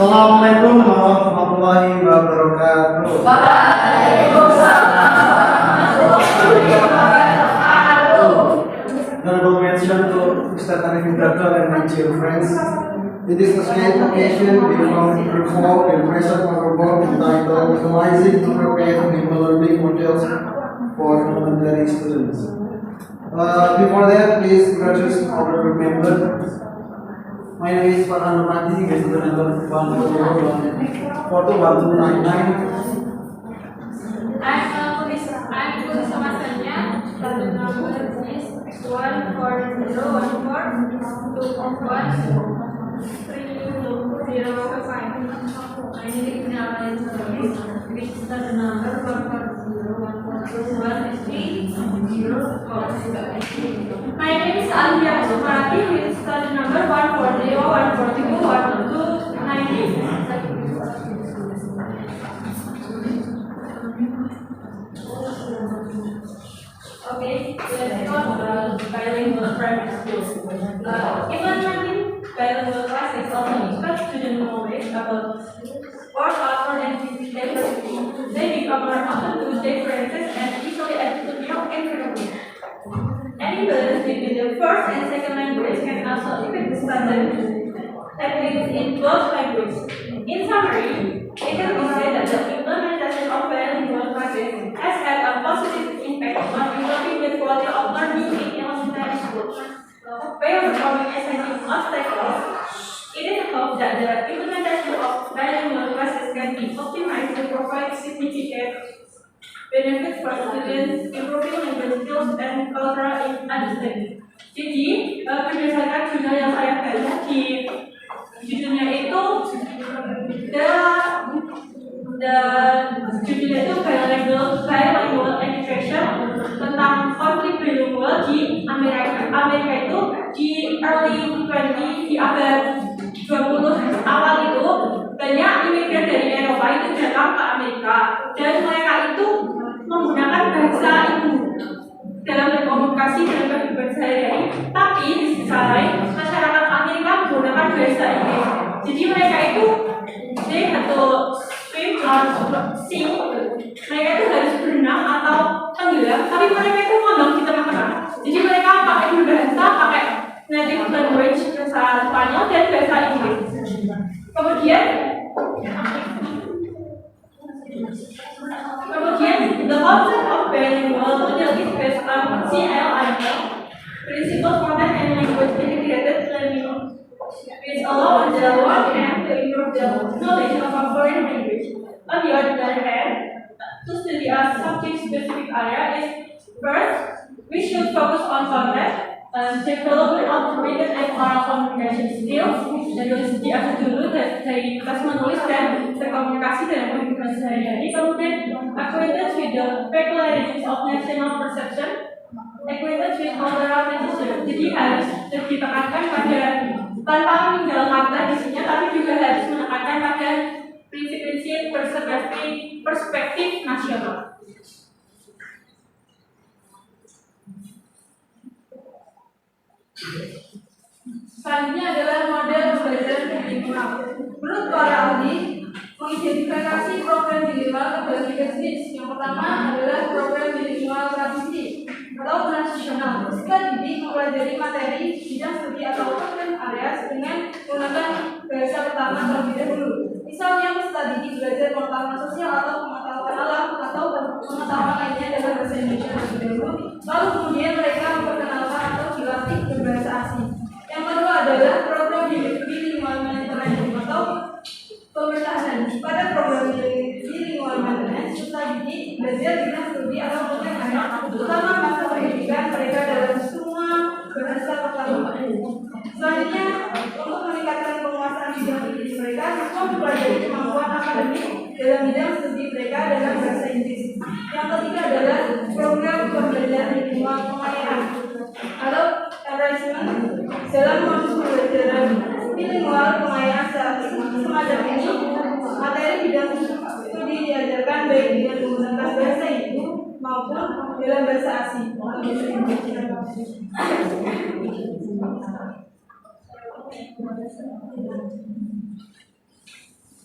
Assalamualaikum warahmatullahi wabarakatuh. Honorable mention to Ustaz Arif Ibrahim and my dear friends. It is a great occasion we want to perform and present our work entitled Optimizing Appropriate Minimal Learning Models for Elementary Students. Before that, please introduce our member. My name is Farhan Ramadi, resident number 140142199. I'm Purisa Masanya, resident number is 14014213005. I need to analyze service, which is the number 14014213004. My name is Alia Sumati, which is the number 140142129. Okay, let's go bilingual private schools. Implementing bilingual class is also expert student knowledge about work outward and diversity. They become more open to differences and easily adapt to new environment. Any balance between the first and second language can also affect the standard abilities in both languages. In summary, it can be said that the implementation of bilingual classes has had a positive impact on improving the quality of learning in elementary schools. By overcoming essential obstacles, it is hoped that the implementation of bilingual classes can be optimized to provide significant benefits for students, improving language skills and cultural understanding. Jadi, berdasarkan jurnal yang saya baca di judulnya itu judulnya itu bilingual education tentang konflik bilingual di Amerika itu di early 20 di abad 20 awal itu banyak imigran dari Eropa itu datang ke Amerika dan mereka itu menggunakan bahasa ibu dalam berkomunikasi dalam kehidupan sehari-hari, tapi di sisi lain masyarakat Amerika menggunakan bahasa Inggris. Jadi mereka itu they have to swim or sing. Mereka itu harus berenang atau tenggelam, tapi mereka itu ngomong di tengah-tengah. Jadi mereka pakai dua bahasa, pakai native language bahasa Spanyol dan bahasa Inggris. Kemudian the concept of bilingual model is based on CLIL, Principles, Content, and Language Integrated Learning, which allow on the one hand to improve the knowledge of a foreign language. On the other hand, to study a subject-specific area is first, we should focus on content, development of written and oral communication skills. Dan dari aku dulu dari kelas menulis dan berkomunikasi dalam kehidupan sehari-hari. Kemudian acquaintance with the peculiarities of national perception, acquaintance with cultural tradition. Jadi harus ditekankan pada tanpa meninggalkan tradisinya, tapi juga harus menekankan pada prinsip-prinsip perspektif nasional. Selanjutnya adalah model pembelajaran bilingual. Menurut para ahli, mengidentifikasi program bilingual terbagi tiga jenis. Yang pertama adalah program bilingual tradisi atau transisional. Peserta didik mempelajari materi bidang studi atau content areas dengan menggunakan bahasa pertama terlebih dahulu. Misalnya peserta didik belajar pengetahuan sosial atau pengetahuan alam atau pengetahuan lainnya dalam bahasa Indonesia terlebih dahulu. Lalu kemudian mereka memperkenalkan atau dilatih berbahasa asing. Yang kedua adalah program bilingual management atau pemerintahan. Pada program bilingual management, peserta didik belajar bidang studi atau content area, terutama masa pendidikan mereka dalam semua bahasa pertama. Selanjutnya, untuk meningkatkan penguasaan bidang studi mereka, siswa mempelajari kemampuan akademik dalam bidang studi mereka dalam bahasa Inggris. Yang ketiga adalah program pembelajaran bilingual pengayaan atau enrichment. Dalam modus pembelajaran bilingual pengayaan semacam ini, materi bidang studi diajarkan baik dengan menggunakan bahasa ibu maupun dalam bahasa asing.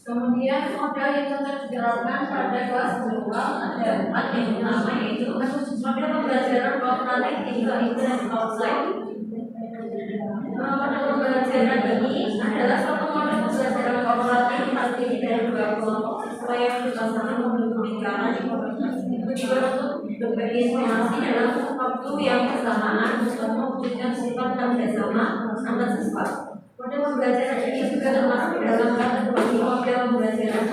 Kemudian model yang tetap diterapkan pada kelas virtual ada 4 yang pertama yaitu model pembelajaran kooperatif indoor dan offline. Model pembelajaran ini adalah suatu model pembelajaran kooperatif yang terdiri dari 2 kelompok siswa yang bersama-sama membentuk lingkaran. Tujuan untuk berbagi informasi dalam waktu yang bersamaan untuk mewujudkan sifat kerjasama antar siswa. Model pembelajaran ini juga termasuk dalam kategori model pembelajaran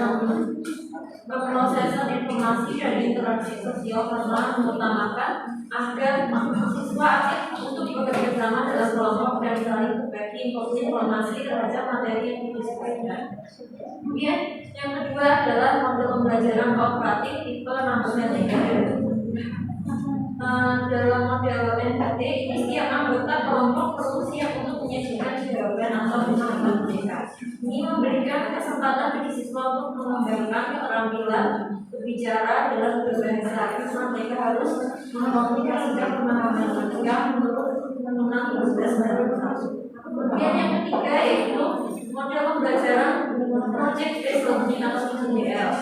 pemrosesan informasi dan interaksi sosial karena mengutamakan agar siswa aktif untuk bekerja sama dalam kelompok dan saling berbagi informasi terhadap materi yang didiskusikan. Kemudian yang kedua adalah model pembelajaran kooperatif tipe 6.3. Dalam model NPT ini setiap anggota kelompok perlu siap untuk menyajikan jawaban atau pemahaman mereka. Ini memberikan kesempatan bagi siswa untuk mengembangkan keterampilan berbicara dalam berbahasa karena mereka harus mengkomunikasikan pemahaman mereka menurut mengenang tugas baru. Kemudian yang ketiga yaitu model pembelajaran project based learning atau PBL.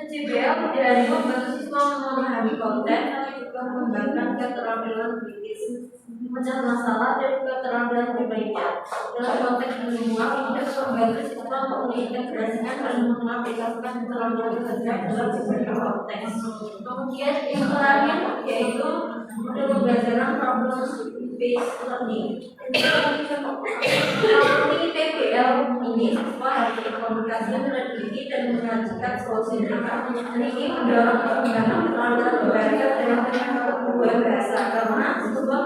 PBL tidak hanya membantu siswa memahami konten, tapi juga mengembangkan keterampilan kritis, memecah masalah dan keterampilan lainnya. Dalam konteks ilmuwan, ini dapat membantu siswa untuk mengintegrasikan dan mengaplikasikan keterampilan kerja dalam berbagai konteks. Kemudian yang terakhir yaitu model pembelajaran problem based learning. Melalui PBL ini siswa harus berkomunikasi dengan diri dan mengajukan solusi mereka. Ini mendorong pengembangan keterampilan berbahasa dalam membuat bahasa karena siswa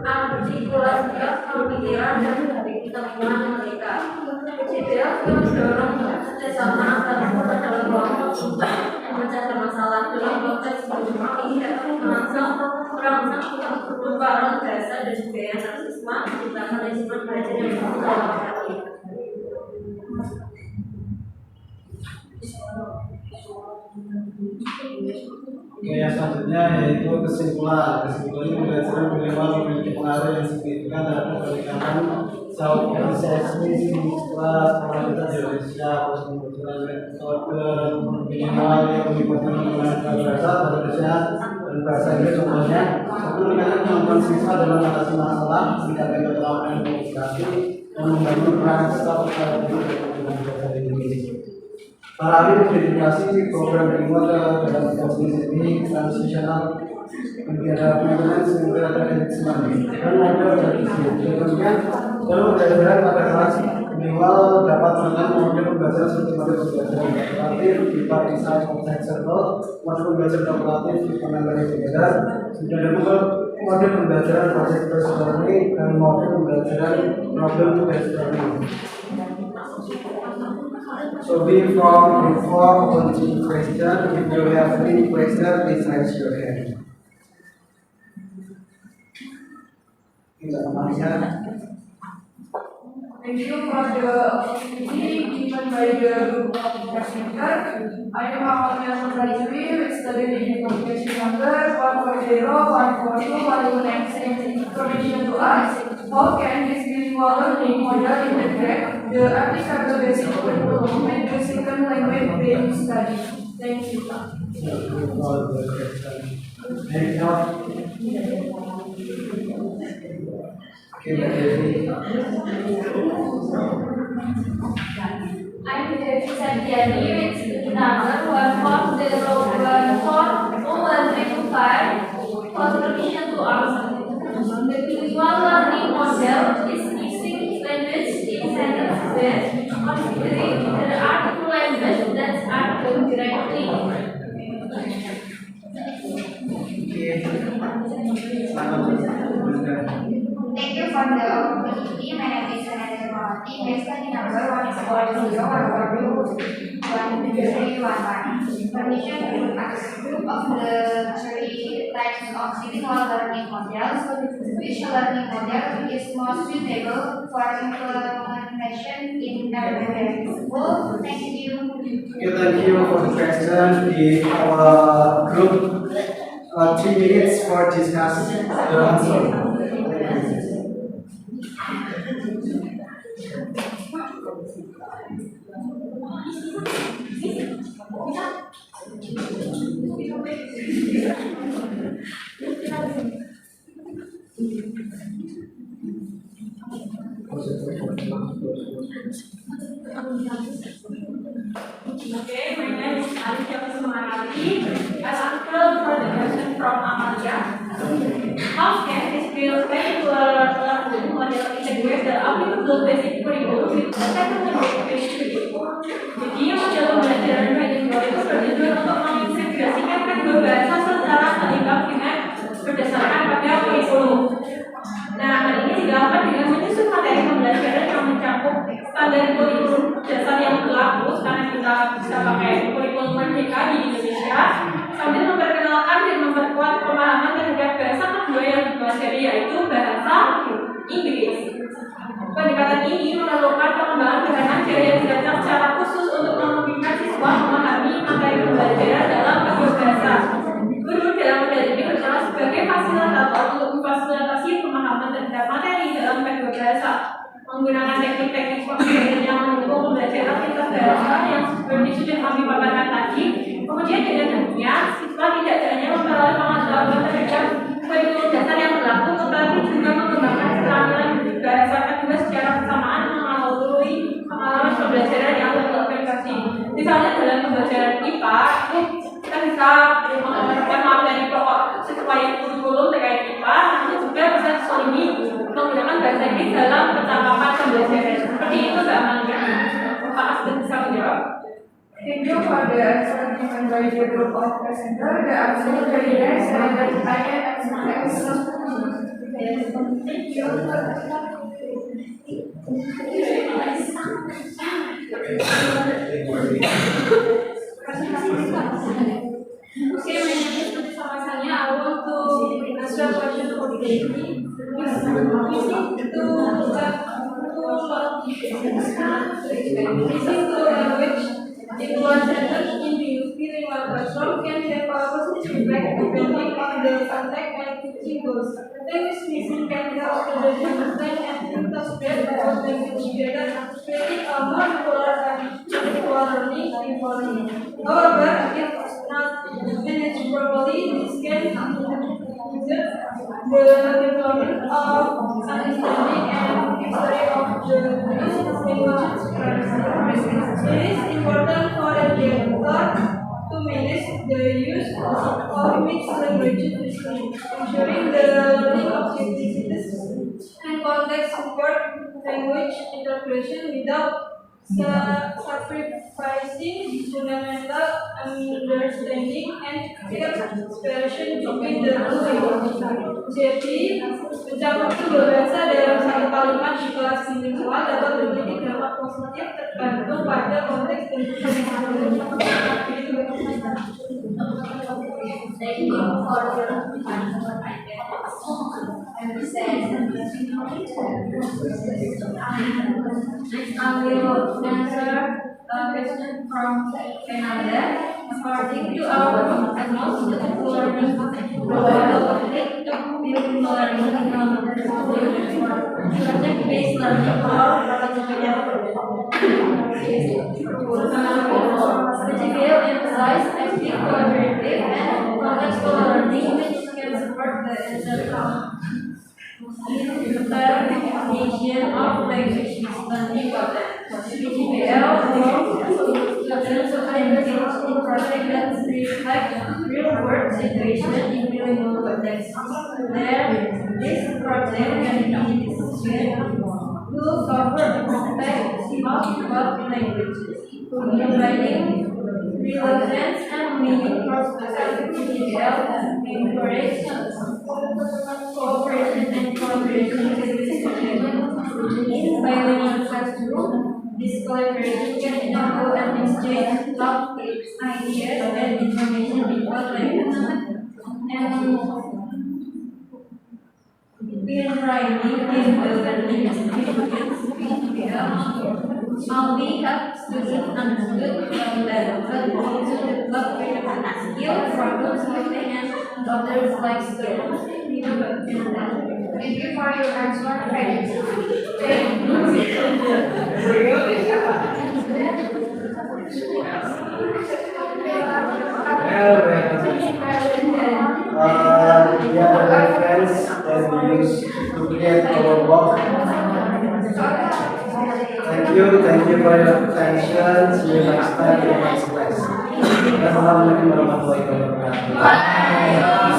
mengartikulasikan pemikiran dan temuan mereka. PBL juga mendorong kerjasama antar siswa dalam kelompok untuk memecahkan masalah dalam konteks ilmuwan. Ini dapat merangsang perubahan bahasa dan budaya antar siswa, menciptakan manajemen belajar yang berkualitas. Oke, yang selanjutnya yaitu kesimpulan. Kesimpulannya pembelajaran minimal memiliki pengaruh yang signifikan terhadap peningkatan self-efficiency di kelas sekolah kita di Indonesia. Pembelajaran metode minimal yang melibatkan menggunakan bahasa Indonesia dan bahasa Inggris contohnya untuk meningkatkan kemampuan siswa dalam mengatasi masalah, meningkatkan keterampilan komunikasi, dan membangun peran serta peran dengan bahasa Inggris. Para ahli verifikasi program bilingual dalam bisnis ini transisional menjadi maintenance dan expansion dan model tradisi. Kemudian dalam pembelajaran pada kelas bilingual dapat menekan model pembelajaran seperti model pembelajaran kooperatif, tipe insight concept circle, model pembelajaran kooperatif, tipe menangani together, dan model pembelajaran project based learning dan model pembelajaran problem based learning. So before continuing question, if you have any question, please raise your hand. Thank you for the opportunity given by the group of presenter. I am Awalnya Nurajwi, studying in education number 140, 142, 196 information to us. How can this bilingual learning model integrate the applicable basic curriculum and the second language being studied? Thank you. I'm Devi Santiani with student number 140140135 for permission to ask. The bilingual learning model is using language in sentence-based, considering the article language that's article directly. Thank you for the opportunity. My name is Renata Mawati. My study number 140143111. Permission to ask group of the 3 types of bilingual learning models. Which learning model is most suitable for implementation in elementary school? Thank you. Okay, thank you for the question. In our group, 3 minutes for discuss the answer. Okay, my name is Alicia Kusumarati. I answer for the question from Amalia. How can this field learning model integrate the applicable basic curriculum with technology-based curriculum? Jadi, model pembelajaran bilingual itu bertujuan untuk mengintegrasikan kedua bahasa secara seimbang dengan berdasarkan pada kurikulum. Nah, hal ini dilakukan dengan menyusun materi pembelajaran yang mencakup standar kurikulum dasar yang berlaku, karena kita bisa pakai kurikulum merdeka di Indonesia, sambil memperkenalkan dan memperkuat pemahaman terhadap bahasa kedua yang dipelajari, yaitu bahasa Inggris. Pendekatan ini memerlukan pengembangan bahan ajar yang dirancang secara khusus untuk memungkinkan siswa memahami materi pembelajaran dalam kedua bahasa. Guru dalam model ini berperan sebagai fasilitator untuk memfasilitasi pemahaman terhadap materi dalam kedua bahasa, menggunakan teknik-teknik pembelajaran yang mendukung pembelajaran lintas bahasa yang seperti sudah kami paparkan tadi. Kemudian dengan demikian, siswa tidak hanya memperoleh pengetahuan terhadap kurikulum dasar yang berlaku, tetapi juga mengembangkan keterampilan bahasa kedua secara bersamaan melalui pengalaman pembelajaran yang teraplikasi. Misalnya dalam pembelajaran IPA, kita bisa menerapkan materi pokok sesuai kurikulum terkait IPA, namun juga bisa siswa ini menggunakan bahasa Inggris dalam percakapan pembelajaran. Seperti itu, Mbak Amalia. Pak Asden bisa menjawab. Thank you for the answer given by the group of presenter. The answer is very nice and I can excellent. Thank you. Okay, my name is Putri Samasanya. I want to answer a question for the day. Listening to language influences in the feeling while classroom can have a positive impact depending on the context and teaching goals. Language listening can help students understand and interpret both language together, creating a more polar and visual learning environment. However, if not managed properly, this can hinder the development of understanding and history of the languages. It is important for educators to manage the use of mixed languages listening, ensuring the learning of activities and context support language integration without sacrificing fundamental understanding and expression between the two languages. Jadi, mencakup kedua bahasa dalam satu kalimat di kelas bilingual dapat memiliki dampak positif tergantung pada konteks dan Thank you for your Next, I will answer a question from Fernanda. According to our most learning subject-based learning or Material emphasize active, collaborative, and contextual learning, which can support the interpretation of language learning content. PGBL students engage in projects that reflect real-world situation in bilingual contexts. This project can be will cover the context of both languages, providing relevance and meaning for specific PGBL encourage cooperation and collaboration in bilingual classroom. This collaboration can enable an exchange of ideas and information in both languages. And in writing in the learning experience, only help students understood from level to develop critical skill, problem solving, and others like skills. Thank you for your answer. Yeah, the reference that we use to create our work. Thank you. thank you for your attention. See you next time in the next class. Wassalamualaikum warahmatullahi wabarakatuh. Bye.